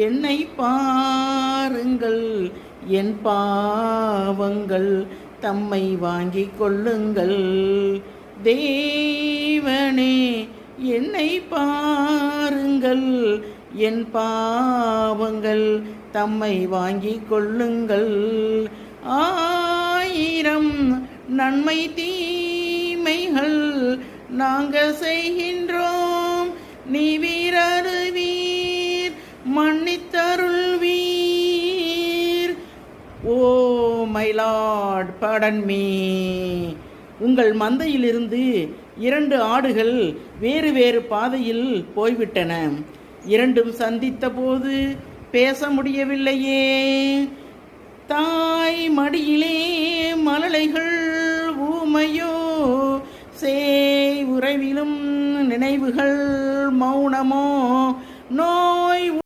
என்னை பாருங்கள், என் பாவங்கள் தம்மை வாங்கிக் கொள்ளுங்கள். தேவனே, என்னை பாருங்கள், என் பாவங்கள் தம்மை வாங்கிக் கொள்ளுங்கள். 1000 நன்மை தீமைகள் நாங்கள் செய்கின்றோம், நீர் அறிவீர், மன்னித்தருள்வீர். Oh my lord, pardon me. உங்கள் மந்தையிலிருந்து 2 ஆடுகள் வேறு வேறு பாதையில் போய்விட்டன. 2ம் சந்தித்த போது பேச முடியவில்லையே. தாய் மடியிலே மழலைகள் ஊமையோ, சேய் உறவிலும் நினைவுகள் மௌனமோ. நோய்